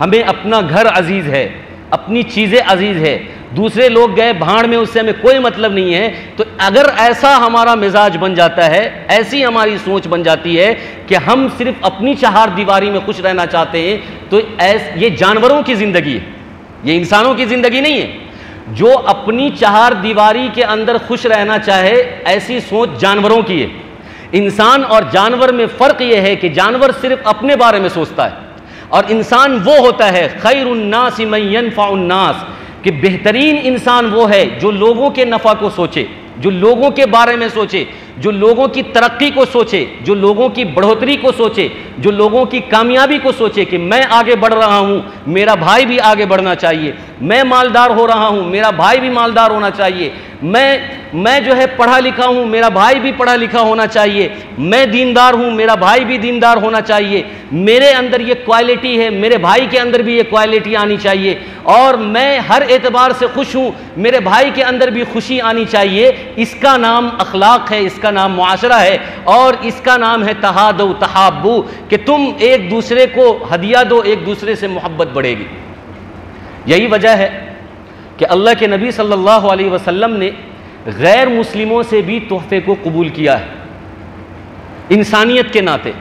ہمیں اپنا گھر عزیز ہے، اپنی چیزیں عزیز ہے. دوسرے لوگ گئے بھاڑ میں، اس سے ہمیں کوئی مطلب نہیں ہے. تو اگر ایسا ہمارا مزاج بن جاتا ہے، ایسی ہماری سوچ بن جاتی ہے کہ ہم صرف اپنی چہار دیواری میں خوش رہنا چاہتے ہیں، تو یہ جانوروں کی زندگی ہے، یہ انسانوں کی زندگی نہیں ہے. جو اپنی چہار دیواری کے اندر خوش رہنا چاہے، ایسی سوچ جانوروں کی ہے. انسان اور جانور میں فرق یہ ہے کہ جانور صرف اپنے بارے میں سوچتا ہے اور انسان وہ ہوتا ہے خیر الناس من ينفع الناس، کہ بہترین انسان وہ ہے جو لوگوں کے نفع کو سوچے، جو لوگوں کے بارے میں سوچے، جو لوگوں کی ترقی کو سوچے، جو لوگوں کی بڑھوتری کو سوچے، جو لوگوں کی کامیابی کو سوچے کہ میں آگے بڑھ رہا ہوں، میرا بھائی بھی آگے بڑھنا چاہیے، میں مالدار ہو رہا ہوں، میرا بھائی بھی مالدار ہونا چاہیے، میں جو ہے پڑھا لکھا ہوں، میرا بھائی بھی پڑھا لکھا ہونا چاہیے، میں دیندار ہوں، میرا بھائی بھی دیندار ہونا چاہیے، میرے اندر یہ کوالٹی ہے، میرے بھائی کے اندر بھی یہ کوالٹی آنی چاہیے، اور میں ہر اعتبار سے خوش ہوں، میرے بھائی کے اندر بھی خوشی آنی چاہیے. اس کا نام اخلاق ہے، اس کا نام معاشرہ ہے، اور اس کا نام ہے تہادو تحابو، کہ تم ایک دوسرے کو ہدیہ دو، ایک دوسرے سے محبت بڑھے گی. یہی وجہ ہے کہ اللہ کے نبی صلی اللہ علیہ وسلم نے غیر مسلموں سے بھی تحفے کو قبول کیا ہے، انسانیت کے ناطے.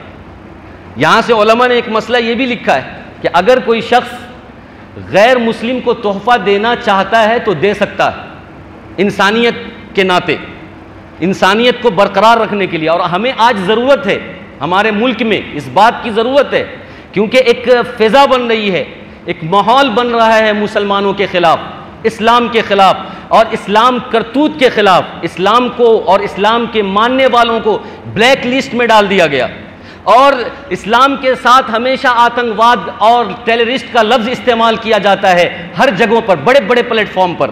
یہاں سے علماء نے ایک مسئلہ یہ بھی لکھا ہے کہ اگر کوئی شخص غیر مسلم کو تحفہ دینا چاہتا ہے تو دے سکتا ہے، انسانیت کے ناطے، انسانیت کو برقرار رکھنے کے لیے۔ اور ہمیں آج ضرورت ہے، ہمارے ملک میں اس بات کی ضرورت ہے، کیونکہ ایک فضا بن رہی ہے، ایک ماحول بن رہا ہے مسلمانوں کے خلاف، اسلام کے خلاف اور اسلام کرتوت کے خلاف۔ اسلام کو اور اسلام کے ماننے والوں کو بلیک لسٹ میں ڈال دیا گیا، اور اسلام کے ساتھ ہمیشہ آتنکواد اور ٹیررسٹ کا لفظ استعمال کیا جاتا ہے ہر جگہوں پر، بڑے بڑے پلیٹ فارم پر۔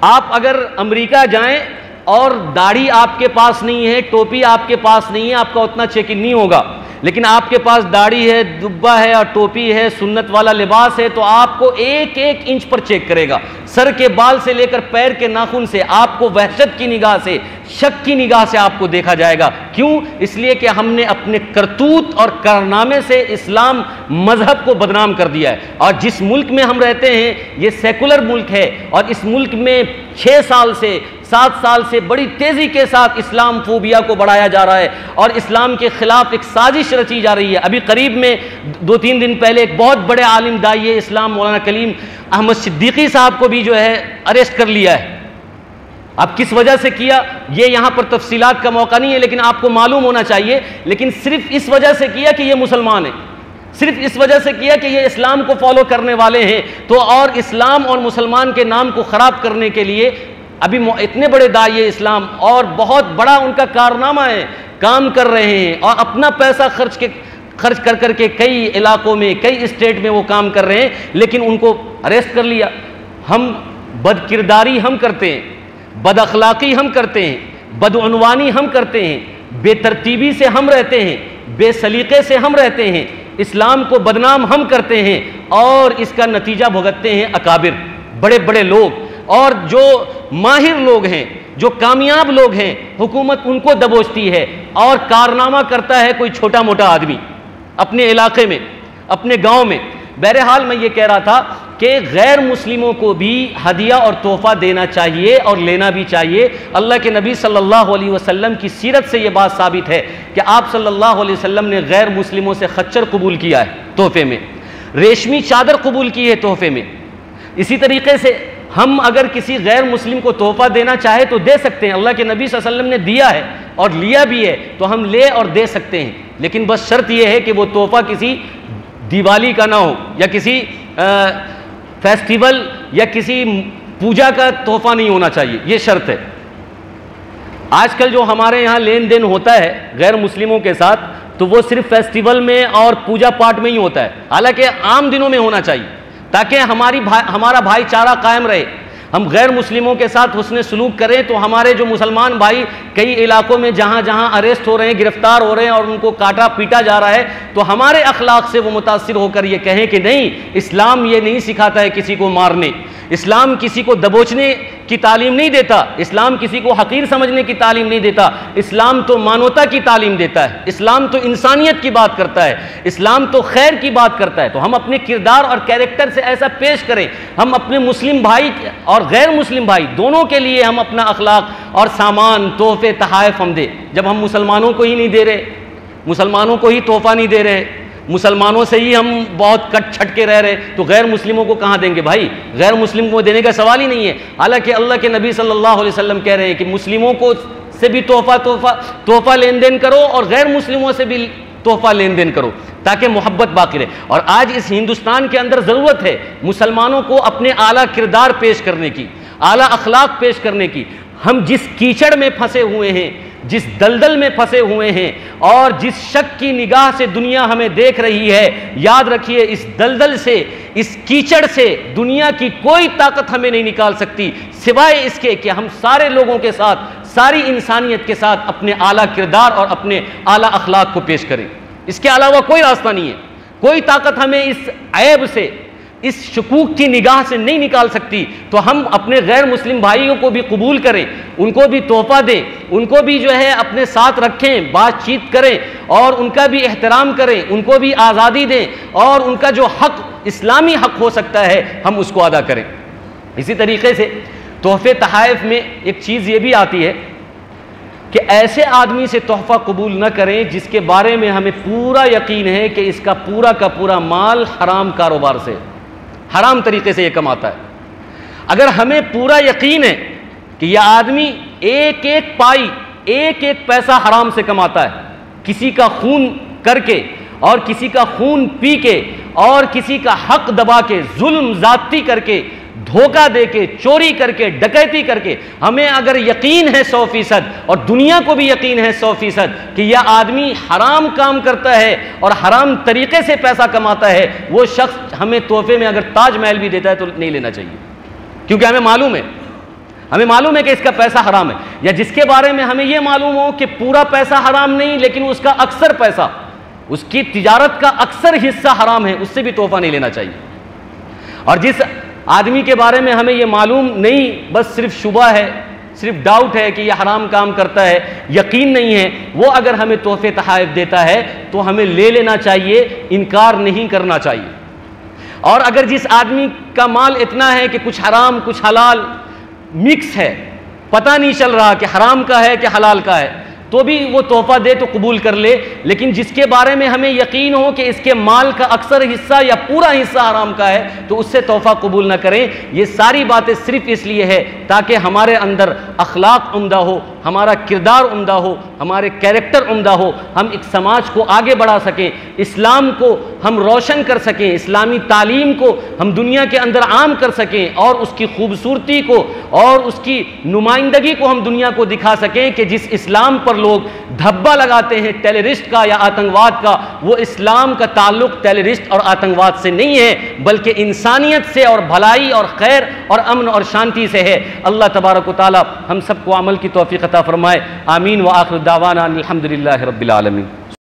آپ اگر امریکہ جائیں اور داڑھی آپ کے پاس نہیں ہے، ٹوپی آپ کے پاس نہیں ہے، آپ کا اتنا چیک ان نہیں ہوگا، لیکن آپ کے پاس داڑھی ہے، دبا ہے اور ٹوپی ہے، سنت والا لباس ہے، تو آپ کو ایک ایک انچ پر چیک کرے گا، سر کے بال سے لے کر پیر کے ناخن سے، آپ کو وحشت کی نگاہ سے، شک کی نگاہ سے آپ کو دیکھا جائے گا۔ کیوں؟ اس لیے کہ ہم نے اپنے کرتوت اور کارنامے سے اسلام مذہب کو بدنام کر دیا ہے۔ اور جس ملک میں ہم رہتے ہیں یہ سیکولر ملک ہے، اور اس ملک میں 6 سال سے 7 سال سے بڑی تیزی کے ساتھ اسلام فوبیا کو بڑھایا جا رہا ہے، اور اسلام کے خلاف ایک سازش رچی جا رہی ہے۔ ابھی قریب میں 2-3 دن پہلے ایک بہت بڑے عالم داعیہ اسلام مولانا کلیم احمد صدیقی صاحب کو بھی جو ہے اریسٹ کر لیا ہے۔ اب کس وجہ سے کیا یہ یہاں پر تفصیلات کا موقع نہیں ہے، لیکن آپ کو معلوم ہونا چاہیے، لیکن صرف اس وجہ سے کیا کہ یہ مسلمان ہیں، صرف اس وجہ سے کیا کہ یہ اسلام کو فالو کرنے والے ہیں۔ تو اور اسلام اور مسلمان کے نام کو خراب کرنے کے لیے ابھی اتنے بڑے داعیہ اسلام اور بہت بڑا ان کا کارنامہ ہے، کام کر رہے ہیں، اور اپنا پیسہ خرچ کر کے کئی علاقوں میں، کئی اسٹیٹ میں وہ کام کر رہے ہیں، لیکن ان کو اریسٹ کر لیا۔ ہم بد کرداری ہم کرتے ہیں، بد اخلاقی ہم کرتے ہیں، بدعنوانی ہم کرتے ہیں، بے ترتیبی سے ہم رہتے ہیں، بے سلیقے سے ہم رہتے ہیں، اسلام کو بدنام ہم کرتے ہیں، اور اس کا نتیجہ بھگتتے ہیں اکابر، بڑے بڑے لوگ، اور جو ماہر لوگ ہیں، جو کامیاب لوگ ہیں، حکومت ان کو دبوچتی ہے، اور کارنامہ کرتا ہے کوئی چھوٹا موٹا آدمی اپنے علاقے میں، اپنے گاؤں میں۔ بہرحال میں یہ کہہ رہا تھا کہ غیر مسلموں کو بھی ہدیہ اور تحفہ دینا چاہیے اور لینا بھی چاہیے۔ اللہ کے نبی صلی اللہ علیہ وسلم کی سیرت سے یہ بات ثابت ہے کہ آپ صلی اللہ علیہ وسلم نے غیر مسلموں سے خچر قبول کیا ہے تحفے میں، ریشمی چادر قبول کی ہے تحفے میں۔ اسی طریقے سے ہم اگر کسی غیر مسلم کو تحفہ دینا چاہے تو دے سکتے ہیں، اللہ کے نبی صلی اللہ علیہ وسلم نے دیا ہے اور لیا بھی ہے، تو ہم لے اور دے سکتے ہیں، لیکن بس شرط یہ ہے کہ وہ تحفہ کسی دیوالی کا نہ ہو، یا کسی فیسٹیول یا کسی پوجا کا تحفہ نہیں ہونا چاہیے، یہ شرط ہے۔ آج کل جو ہمارے یہاں لین دین ہوتا ہے غیر مسلموں کے ساتھ، تو وہ صرف فیسٹیول میں اور پوجا پاٹ میں ہی ہوتا ہے، حالانکہ عام دنوں میں ہونا چاہیے، تاکہ ہمارا بھائی چارہ قائم رہے۔ ہم غیر مسلموں کے ساتھ حسن سلوک کریں تو ہمارے جو مسلمان بھائی کئی علاقوں میں جہاں جہاں اریسٹ ہو رہے ہیں، گرفتار ہو رہے ہیں اور ان کو کاٹا پیٹا جا رہا ہے، تو ہمارے اخلاق سے وہ متاثر ہو کر یہ کہیں کہ نہیں، اسلام یہ نہیں سکھاتا ہے کسی کو مارنے، اسلام کسی کو دبوچنے کی تعلیم نہیں دیتا، اسلام کسی کو حقیر سمجھنے کی تعلیم نہیں دیتا، اسلام تو مانوتا کی تعلیم دیتا ہے، اسلام تو انسانیت کی بات کرتا ہے، اسلام تو خیر کی بات کرتا ہے۔ تو ہم اپنے کردار اور کیریکٹر سے ایسا پیش کریں، ہم اپنے مسلم بھائی اور غیر مسلم بھائی دونوں کے لیے ہم اپنا اخلاق اور سامان، تحفے، تحائف ہم دیں۔ جب ہم مسلمانوں کو ہی نہیں دے رہے، مسلمانوں کو ہی تحفہ نہیں دے رہے، مسلمانوں سے ہی ہم بہت کٹ چھٹ کے رہ رہے، تو غیر مسلموں کو کہاں دیں گے بھائی؟ غیر مسلم کو دینے کا سوال ہی نہیں ہے۔ حالانکہ اللہ کے نبی صلی اللہ علیہ وسلم کہہ رہے ہیں کہ مسلموں کو سے بھی تحفہ لین دین کرو، اور غیر مسلموں سے بھی تحفہ لین دین کرو، تاکہ محبت باقی رہے۔ اور آج اس ہندوستان کے اندر ضرورت ہے مسلمانوں کو اپنے اعلیٰ کردار پیش کرنے کی، اعلیٰ اخلاق پیش کرنے کی۔ ہم جس کیچڑ میں پھنسے ہوئے ہیں، جس دلدل میں پھنسے ہوئے ہیں، اور جس شک کی نگاہ سے دنیا ہمیں دیکھ رہی ہے، یاد رکھیے اس دلدل سے، اس کیچڑ سے دنیا کی کوئی طاقت ہمیں نہیں نکال سکتی، سوائے اس کے کہ ہم سارے لوگوں کے ساتھ، ساری انسانیت کے ساتھ اپنے اعلیٰ کردار اور اپنے اعلیٰ اخلاق کو پیش کریں۔ اس کے علاوہ کوئی راستہ نہیں ہے، کوئی طاقت ہمیں اس عیب سے، اس شکوک کی نگاہ سے نہیں نکال سکتی۔ تو ہم اپنے غیر مسلم بھائیوں کو بھی قبول کریں، ان کو بھی تحفہ دیں، ان کو بھی جو ہے اپنے ساتھ رکھیں، بات چیت کریں، اور ان کا بھی احترام کریں، ان کو بھی آزادی دیں، اور ان کا جو حق، اسلامی حق ہو سکتا ہے، ہم اس کو ادا کریں۔ اسی طریقے سے تحفے تحائف میں ایک چیز یہ بھی آتی ہے کہ ایسے آدمی سے تحفہ قبول نہ کریں جس کے بارے میں ہمیں پورا یقین ہے کہ اس کا پورا مال حرام کاروبار سے، حرام طریقے سے یہ کماتا ہے۔ اگر ہمیں پورا یقین ہے کہ یہ آدمی ایک ایک پائی، ایک ایک پیسہ حرام سے کماتا ہے، کسی کا خون کر کے اور کسی کا خون پی کے اور کسی کا حق دبا کے، ظلم زیادتی کر کے، دھوکہ دے کے، چوری کر کے، ڈکیتی کر کے، ہمیں اگر یقین ہے 100% اور دنیا کو بھی یقین ہے 100% کہ یہ آدمی حرام کام کرتا ہے اور حرام طریقے سے پیسہ کماتا ہے، وہ شخص ہمیں تحفے میں اگر تاج محل بھی دیتا ہے تو نہیں لینا چاہیے، کیونکہ ہمیں معلوم ہے کہ اس کا پیسہ حرام ہے۔ یا جس کے بارے میں ہمیں یہ معلوم ہو کہ پورا پیسہ حرام نہیں لیکن اس کا اکثر پیسہ، اس کی تجارت کا اکثر حصہ حرام ہے، اس سے بھی تحفہ نہیں لینا چاہیے۔ اور جس آدمی کے بارے میں ہمیں یہ معلوم نہیں، بس صرف شبہ ہے، صرف ڈاؤٹ ہے کہ یہ حرام کام کرتا ہے، یقین نہیں ہے، وہ اگر ہمیں تحفے تحائف دیتا ہے تو ہمیں لے لینا چاہیے، انکار نہیں کرنا چاہیے۔ اور اگر جس آدمی کا مال اتنا ہے کہ کچھ حرام کچھ حلال مکس ہے، پتہ نہیں چل رہا کہ حرام کا ہے کہ حلال کا ہے، تو بھی وہ تحفہ دے تو قبول کر لے، لیکن جس کے بارے میں ہمیں یقین ہو کہ اس کے مال کا اکثر حصہ یا پورا حصہ حرام کا ہے تو اس سے تحفہ قبول نہ کریں۔ یہ ساری باتیں صرف اس لیے ہے تاکہ ہمارے اندر اخلاق عمدہ ہو، ہمارا کردار عمدہ ہو، ہمارے کیریکٹر عمدہ ہو، ہم ایک سماج کو آگے بڑھا سکیں، اسلام کو ہم روشن کر سکیں، اسلامی تعلیم کو ہم دنیا کے اندر عام کر سکیں اور اس کی خوبصورتی کو اور اس کی نمائندگی کو ہم دنیا کو دکھا سکیں کہ جس اسلام پر لوگ دھبا لگاتے ہیں ٹیررسٹ کا یا آتنکواد کا، وہ اسلام کا تعلق ٹیررسٹ اور آتنکواد سے نہیں ہے بلکہ انسانیت سے اور بھلائی اور خیر اور امن اور شانتی سے ہے۔ اللہ تبارک و تعالی ہم سب کو عمل کی توفیق عطا فرمائے۔ آمین۔ وآخر دعوانا الحمدللہ رب العالمین۔